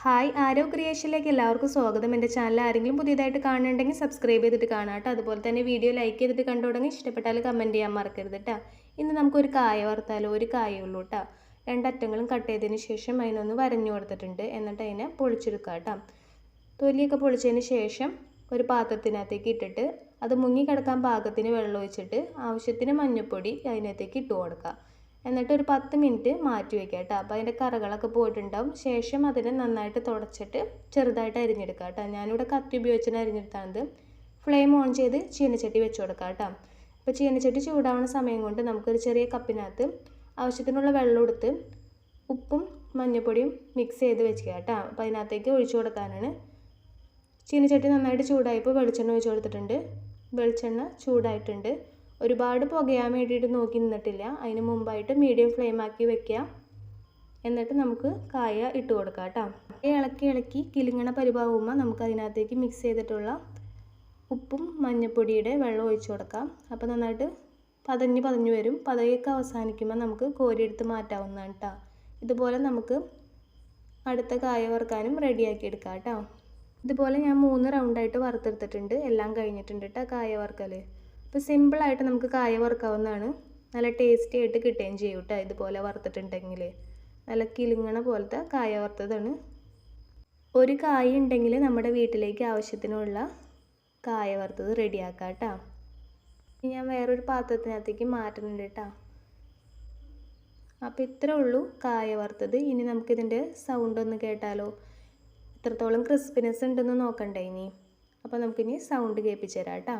Hi ആരോ ക്രിയേഷനിലേക്ക് എല്ലാവർക്കും സ്വാഗതം. എൻ്റെ ചാനൽ ആരെങ്കിലും പുതിയതായിട്ട് കാണുന്നുണ്ടെങ്കിൽ സബ്സ്ക്രൈബ് ചെയ്തിട്ട് കാണാം കേട്ടോ. അതുപോലെ തന്നെ വീഡിയോ ലൈക്ക് ചെയ്തിട്ട് കണ്ടു തുടങ്ങി ഇഷ്ടപ്പെട്ടാൽ കമൻറ്റ് ചെയ്യാൻ മറക്കരുത് കേട്ടോ. ഇന്ന് നമുക്കൊരു കായ വറുത്താലോ. ഒരു കായേ ഉള്ളൂ കേട്ടോ. രണ്ടറ്റങ്ങളും കട്ട് ചെയ്തതിന് ശേഷം അതിനൊന്ന് വരഞ്ഞു കൊടുത്തിട്ടുണ്ട്. എന്നിട്ട് അതിനെ പൊളിച്ചെടുക്കുക കേട്ടോ. തൊലിയൊക്കെ പൊളിച്ചതിന് ശേഷം ഒരു പാത്രത്തിനകത്തേക്ക് ഇട്ടിട്ട് അത് മുങ്ങിക്കിടക്കാൻ പാകത്തിന് വെള്ളം ഒഴിച്ചിട്ട് ആവശ്യത്തിന് മഞ്ഞൾപ്പൊടി അതിനകത്തേക്ക് ഇട്ട് കൊടുക്കുക. എന്നിട്ട് ഒരു 10 മിനിറ്റ് മാറ്റി വയ്ക്കുക കേട്ടോ. അപ്പോൾ അതിൻ്റെ കറകളൊക്കെ പോയിട്ടുണ്ടാവും. ശേഷം അതിനെ നന്നായിട്ട് തുടച്ചിട്ട് ചെറുതായിട്ട് അരിഞ്ഞെടുക്കുക കേട്ടോ. ഞാനിവിടെ കത്തി ഉപയോഗിച്ചാണ് അരിഞ്ഞെടുത്താണത്. ഫ്ലെയിം ഓൺ ചെയ്ത് ചീനച്ചട്ടി വെച്ച് കൊടുക്കുക കേട്ടോ. അപ്പോൾ ചീനച്ചട്ടി ചൂടാവുന്ന സമയം കൊണ്ട് നമുക്കൊരു ചെറിയ കപ്പിനകത്ത് ആവശ്യത്തിനുള്ള വെള്ളം എടുത്ത് ഉപ്പും മഞ്ഞൾപ്പൊടിയും മിക്സ് ചെയ്ത് വെക്കുക കേട്ടോ. അപ്പോൾ അതിനകത്തേക്ക് ഒഴിച്ചു കൊടുക്കാനാണ്. ചീനച്ചട്ടി നന്നായിട്ട് ചൂടായപ്പോൾ വെളിച്ചെണ്ണ ഒഴിച്ച് കൊടുത്തിട്ടുണ്ട്. വെളിച്ചെണ്ണ ചൂടായിട്ടുണ്ട്. ഒരുപാട് പുകയാൻ വേണ്ടിയിട്ട് നോക്കി നിന്നിട്ടില്ല. അതിന് മുമ്പായിട്ട് മീഡിയം ഫ്ലെയിം ആക്കി വെക്കുക. എന്നിട്ട് നമുക്ക് കായ ഇട്ട് കൊടുക്കാം കേട്ടോ. ഇളക്കി ഇളക്കി കിലുങ്ങണ പരിഭാവുമ്പോൾ നമുക്ക് അതിനകത്തേക്ക് മിക്സ് ചെയ്തിട്ടുള്ള ഉപ്പും മഞ്ഞൾപ്പൊടിയുടെ വെള്ളം ഒഴിച്ചു കൊടുക്കാം. അപ്പോൾ നന്നായിട്ട് പതഞ്ഞ് വരും. പതയൊക്കെ അവസാനിക്കുമ്പോൾ നമുക്ക് കോരിയെടുത്ത് മാറ്റാവുന്നതാണ് കേട്ടോ. ഇതുപോലെ നമുക്ക് അടുത്ത കായ വറുക്കാനും റെഡിയാക്കി എടുക്കാം കേട്ടോ. ഇതുപോലെ ഞാൻ 3 റൗണ്ടായിട്ട് വറുത്തെടുത്തിട്ടുണ്ട്. എല്ലാം കഴിഞ്ഞിട്ടുണ്ട് കേട്ടോ കായ വറുക്കൽ. അപ്പോൾ സിമ്പിളായിട്ട് നമുക്ക് കായ വറുക്കാവുന്നതാണ്. നല്ല ടേസ്റ്റി ആയിട്ട് കിട്ടുകയും ചെയ്യും കേട്ടോ. ഇതുപോലെ വറുത്തിട്ടുണ്ടെങ്കിൽ നല്ല കിലുങ്ങണ പോലത്തെ കായ വറുത്തതാണ്. ഒരു കായ ഉണ്ടെങ്കിൽ നമ്മുടെ വീട്ടിലേക്ക് ആവശ്യത്തിനുള്ള കായ വറുത്തത് റെഡിയാക്കാം കേട്ടോ. ഞാൻ വേറൊരു പാത്രത്തിനകത്തേക്ക് മാറ്റുന്നുണ്ട് കേട്ടോ. അപ്പോൾ ഇത്രേ ഉള്ളൂ കായ വറുത്തത്. ഇനി നമുക്കിതിൻ്റെ സൗണ്ട് ഒന്ന് കേട്ടാലോ. എത്രത്തോളം ക്രിസ്പിനെസ് ഉണ്ടെന്ന് നോക്കണ്ടേ ഇനി. അപ്പോൾ നമുക്കിനി സൗണ്ട് കേൾപ്പിച്ചു തരാം കേട്ടോ.